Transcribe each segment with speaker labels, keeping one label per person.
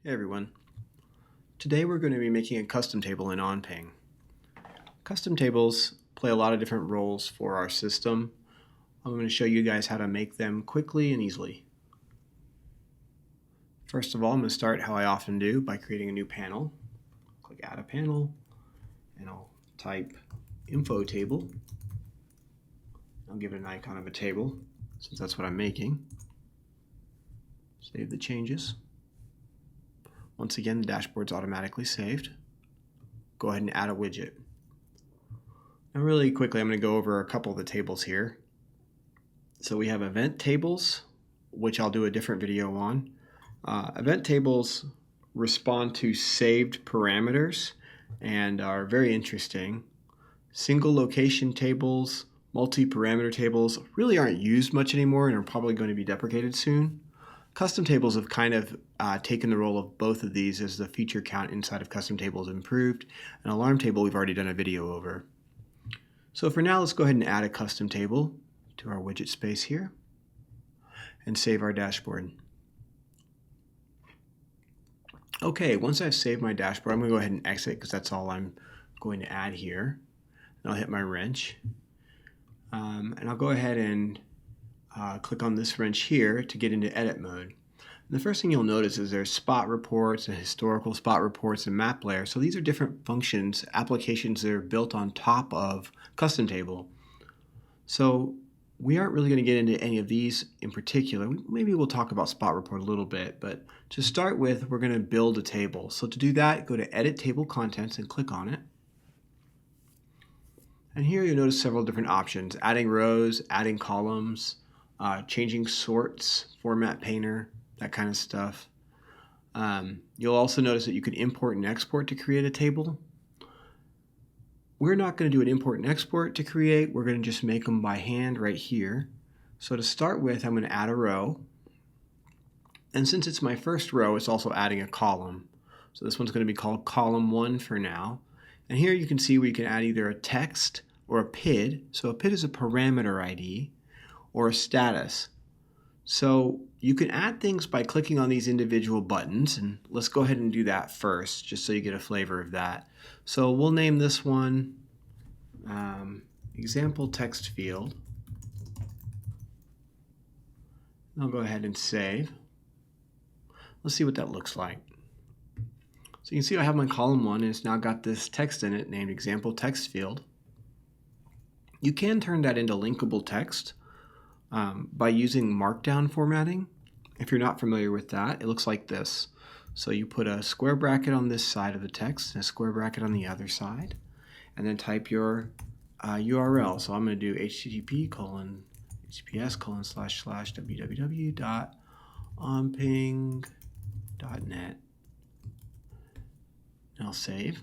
Speaker 1: Hey everyone. Today we're going to be making a custom table in OnPing. Custom tables play a lot of different roles for our system. I'm going to show you guys how to make them quickly and easily. First of all, I'm going to start how I often do by creating a new panel. Click Add a Panel, and I'll type Info Table. I'll give it an icon of a table, since that's what I'm making. Save the changes. Once again, the dashboard's automatically saved. Go ahead and add a widget. Now really quickly, I'm going to go over a couple of the tables here. So we have event tables, which I'll do a different video on. Event tables respond to saved parameters and are very interesting. Single location tables, multi-parameter tables really aren't used much anymore and are probably going to be deprecated soon. Custom tables have kind of taken the role of both of these as the feature count inside of custom tables improved. An alarm table we've already done a video over. So for now, let's go ahead and add a custom table to our widget space here and save our dashboard. Okay, once I've saved my dashboard, I'm going to go ahead and exit because that's all I'm going to add here. And I'll hit my wrench. And I'll go ahead and click on this wrench here to get into edit mode. And the first thing you'll notice is there's spot reports and historical spot reports and map layer. So these are different functions, applications that are built on top of custom table. So we aren't really going to get into any of these in particular. Maybe we'll talk about spot report a little bit, but to start with, we're going to build a table. So to do that, go to Edit Table Contents and click on it. And here you'll notice several different options: adding rows, adding columns, changing sorts, format painter, that kind of stuff. You'll also notice that you can import and export to create a table. We're not going to do an import and export to create. We're going to just make them by hand right here. So to start with, I'm going to add a row. And since it's my first row, it's also adding a column. So this one's going to be called column 1 for now. And here you can see we can add either a text or a PID. So a PID is a parameter ID, or a status. So you can add things by clicking on these individual buttons, and let's go ahead and do that first, just so you get a flavor of that. So we'll name this one example text field. I'll go ahead and save. Let's see what that looks like. So you can see I have my column 1, and it's now got this text in it named example text field. You can turn that into linkable text by using markdown formatting. If you're not familiar with that, it looks like this. So you put a square bracket on this side of the text and a square bracket on the other side, and then type your URL. So I'm going to do http://www.onping.net. And I'll save.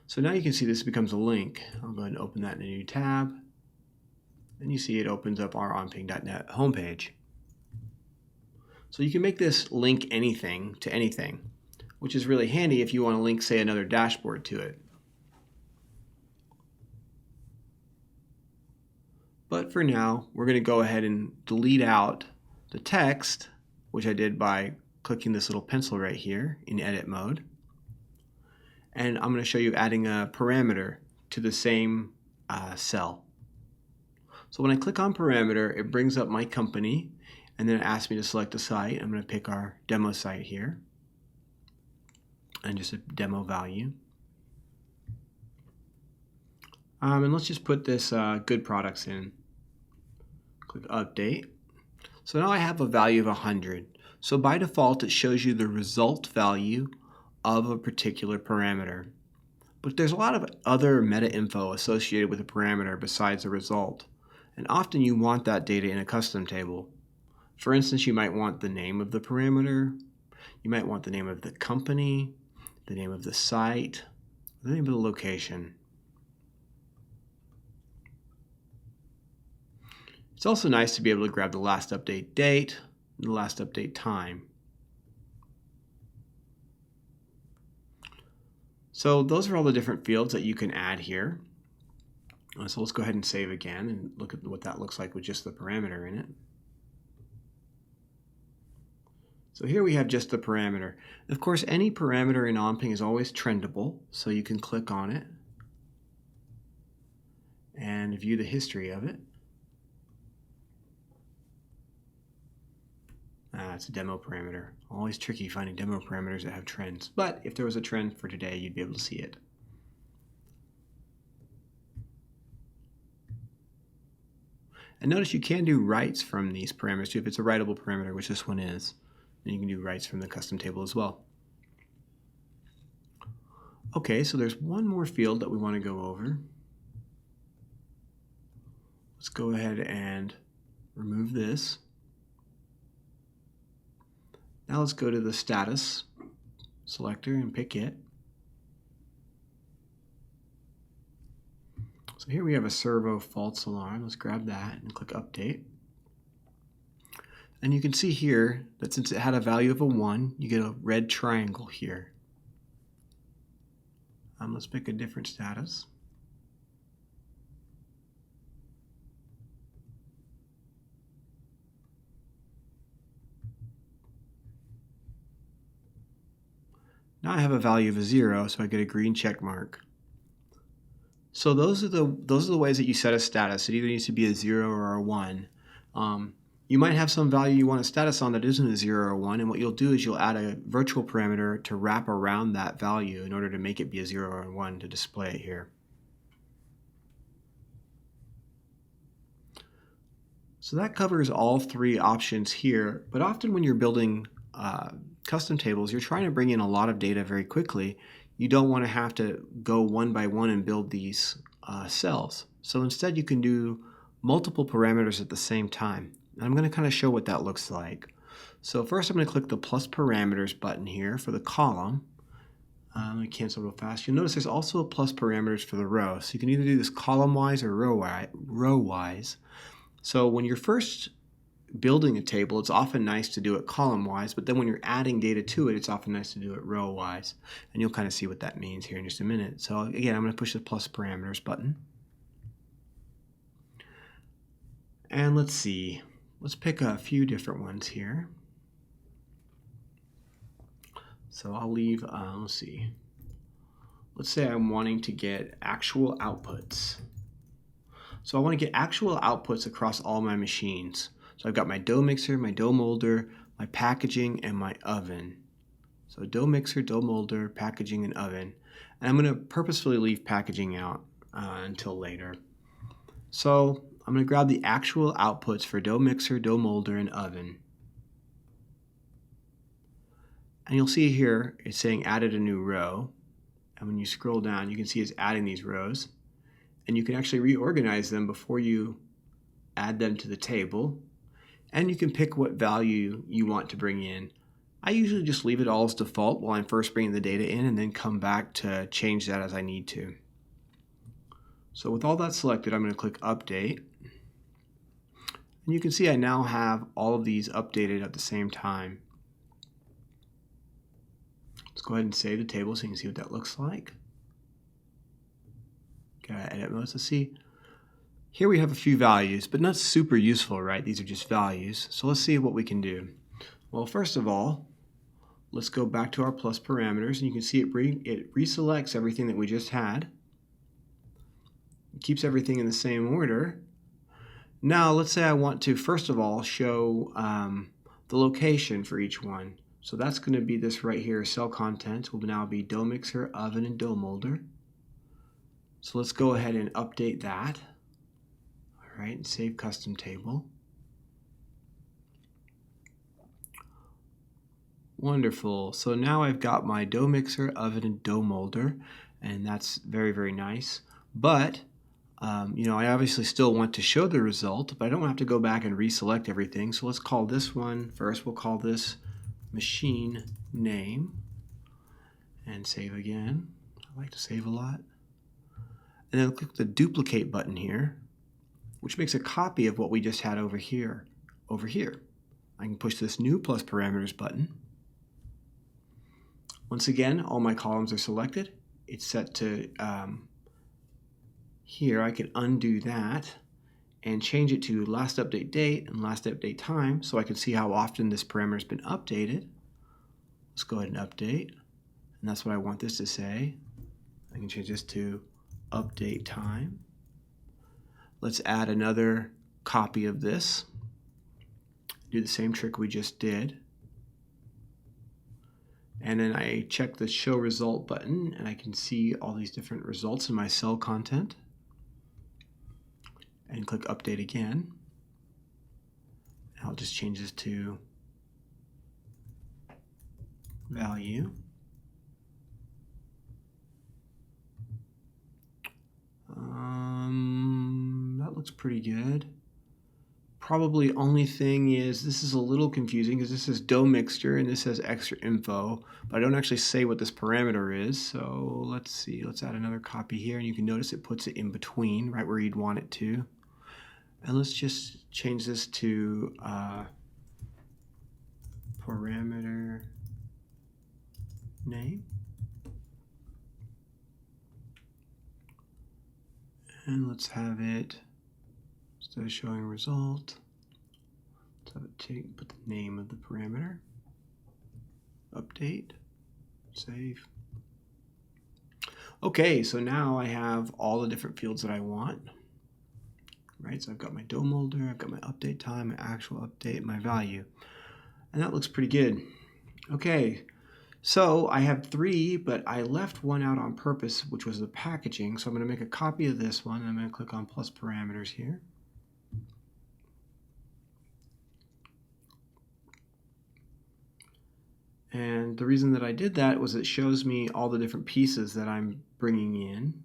Speaker 1: So now you can see this becomes a link. I'll go ahead and open that in a new tab. And you see it opens up our onping.net homepage. So you can make this link anything to anything, which is really handy if you want to link, say, another dashboard to it. But for now, we're going to go ahead and delete out the text, which I did by clicking this little pencil right here in edit mode. And I'm going to show you adding a parameter to the same cell. So when I click on parameter, it brings up my company, and then it asks me to select a site. I'm going to pick our demo site here, and just a demo value. And let's just put this good products in. Click update. So now I have a value of 100. So by default, it shows you the result value of a particular parameter. But there's a lot of other meta info associated with a parameter besides the result. And often you want that data in a custom table. For instance, you might want the name of the parameter, you might want the name of the company, the name of the site, the name of the location. It's also nice to be able to grab the last update date and the last update time. So those are all the different fields that you can add here. So let's go ahead and save again and look at what that looks like with just the parameter in it. So here we have just the parameter. Of course, any parameter in OnPing is always trendable, so you can click on it and view the history of it. It's a demo parameter. Always tricky finding demo parameters that have trends, but if there was a trend for today, you'd be able to see it. And notice you can do writes from these parameters too. If it's a writable parameter, which this one is, then you can do writes from the custom table as well. Okay, so there's one more field that we want to go over. Let's go ahead and remove this. Now let's go to the status selector and pick it. So here we have a servo false alarm. Let's grab that and click update. And you can see here that since it had a value of a 1, you get a red triangle here. Let's pick a different status. Now I have a value of a 0, so I get a green check mark. So those are the ways that you set a status. It either needs to be a 0 or a 1. You might have some value you want a status on that isn't a 0 or 1, and what you'll do is you'll add a virtual parameter to wrap around that value in order to make it be a 0 or a 1 to display it here. So that covers all three options here, but often when you're building custom tables, you're trying to bring in a lot of data very quickly. You don't want to have to go one by one and build these cells. So instead you can do multiple parameters at the same time. And I'm going to kind of show what that looks like. So first I'm going to click the plus parameters button here for the column. Let me cancel real fast. You'll notice there's also a plus parameters for the row. So you can either do this column-wise or row-wise. So when you're first building a table, it's often nice to do it column-wise, but then when you're adding data to it, it's often nice to do it row-wise. And you'll kind of see what that means here in just a minute. So again, I'm going to push the plus parameters button. And let's see. Let's pick a few different ones here. So I'll leave, let's see. Let's say I'm wanting to get actual outputs. So I want to get actual outputs across all my machines. So I've got my dough mixer, my dough molder, my packaging, and my oven. So dough mixer, dough molder, packaging, and oven. And I'm going to purposefully leave packaging out until later. So I'm going to grab the actual outputs for dough mixer, dough molder, and oven. And you'll see here it's saying added a new row. And when you scroll down, you can see it's adding these rows. And you can actually reorganize them before you add them to the table. And you can pick what value you want to bring in. I usually just leave it all as default while I'm first bringing the data in and then come back to change that as I need to. So with all that selected, I'm going to click Update. And you can see I now have all of these updated at the same time. Let's go ahead and save the table so you can see what that looks like. Go to edit mode. Let's see. Here we have a few values, but not super useful, right? These are just values. So let's see what we can do. Well, first of all, let's go back to our plus parameters, and you can see it reselects everything that we just had. It keeps everything in the same order. Now, let's say I want to, first of all, show the location for each one. So that's going to be this right here. Cell contents will now be dough mixer, oven, and dough molder. So let's go ahead and update that. All right, and save custom table. Wonderful. So now I've got my dough mixer, oven, and dough molder, and that's very, very nice. But I obviously still want to show the result, but I don't have to go back and reselect everything. So let's call this one first. We'll call this machine name and save again. I like to save a lot. And then click the duplicate button here, which makes a copy of what we just had over here. I can push this new plus parameters button. Once again, all my columns are selected. It's set to here I can undo that and change it to last update date and last update time so I can see how often this parameter has been updated. Let's go ahead and update, and that's what I want this to say. I can change this to update time. Let's add another copy of this. Do the same trick we just did. And then I check the show result button and I can see all these different results in my cell content. And click update again. I'll just change this to value. That looks pretty good. Probably only thing is this is a little confusing because this is dough mixture and this says extra info, but I don't actually say what this parameter is. So let's see, let's add another copy here, and you can notice it puts it in between, right where you'd want it to. And let's just change this to parameter name. And let's have it, instead of showing result, let's have it put the name of the parameter. Update, save. Okay, so now I have all the different fields that I want. Right, so I've got my dough molder, I've got my update time, my actual update, my value. And that looks pretty good. Okay, so I have 3, but I left one out on purpose, which was the packaging. So I'm going to make a copy of this one, and I'm going to click on plus parameters here. And the reason that I did that was it shows me all the different pieces that I'm bringing in,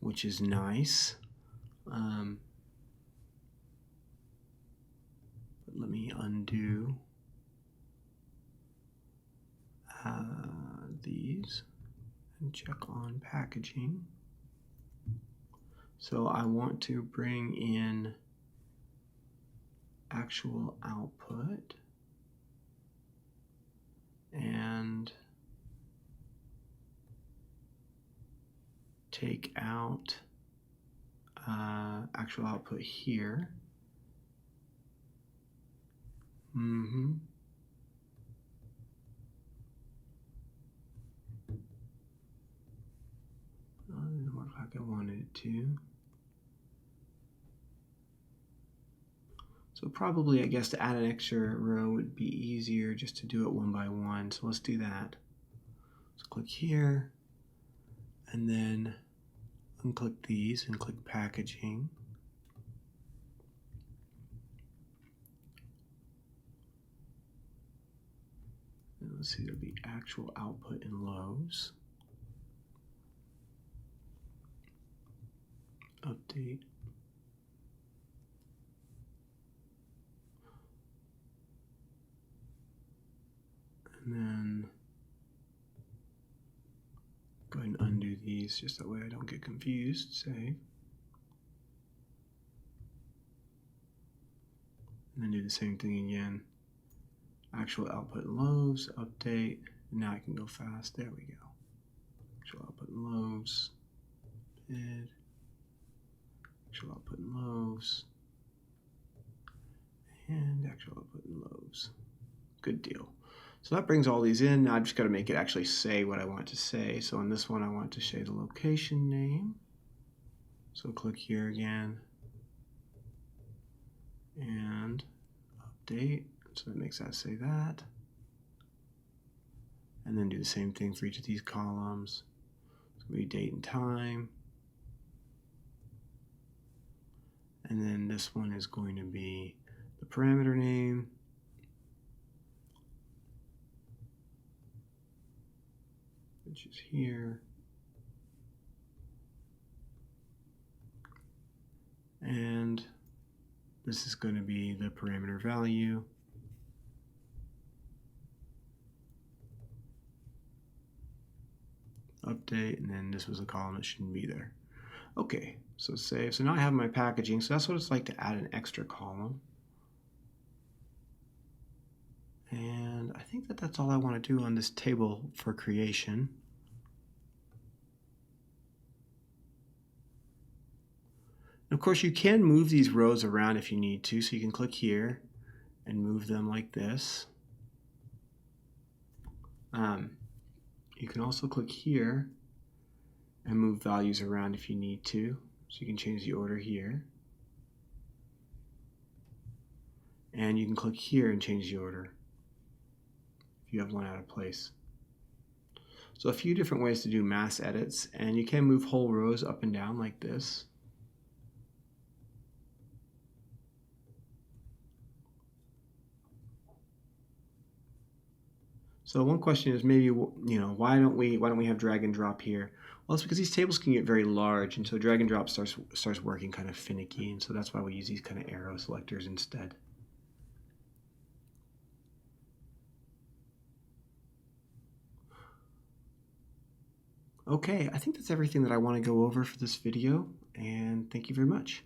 Speaker 1: which is nice. Let me undo these and check on packaging. So I want to bring in actual output and take out actual output here. Doesn't work like I wanted it to. So probably, I guess, to add an extra row would be easier just to do it one by one. So let's do that. So click here, and then unclick these and click packaging. And let's see, there'll be actual output in lows. Update. And then go ahead and undo these just that way I don't get confused. Save. And then do the same thing again. Actual output in lows, update. And now I can go fast. There we go. Actual output in lows. Bid. Actual output in lows. And actual output in lows. Good deal. So that brings all these in. Now I've just got to make it actually say what I want to say. So in this one, I want to say the location name. So click here again. And update. So it makes that say that. And then do the same thing for each of these columns. It's going to be date and time. And then this one is going to be the parameter name. Which is here. And this is going to be the parameter value. Update, and then this was a column that shouldn't be there. Okay, so save. So now I have my packaging. So that's what it's like to add an extra column. And I think that that's all I want to do on this table for creation. Of course, you can move these rows around if you need to, so you can click here and move them like this. You can also click here and move values around if you need to, so you can change the order here. And you can click here and change the order if you have one out of place. So a few different ways to do mass edits, and you can move whole rows up and down like this. So one question is maybe, why don't we have drag and drop here? Well, it's because these tables can get very large, and so drag and drop starts working kind of finicky, and so that's why we use these kind of arrow selectors instead. Okay, I think that's everything that I want to go over for this video, and thank you very much.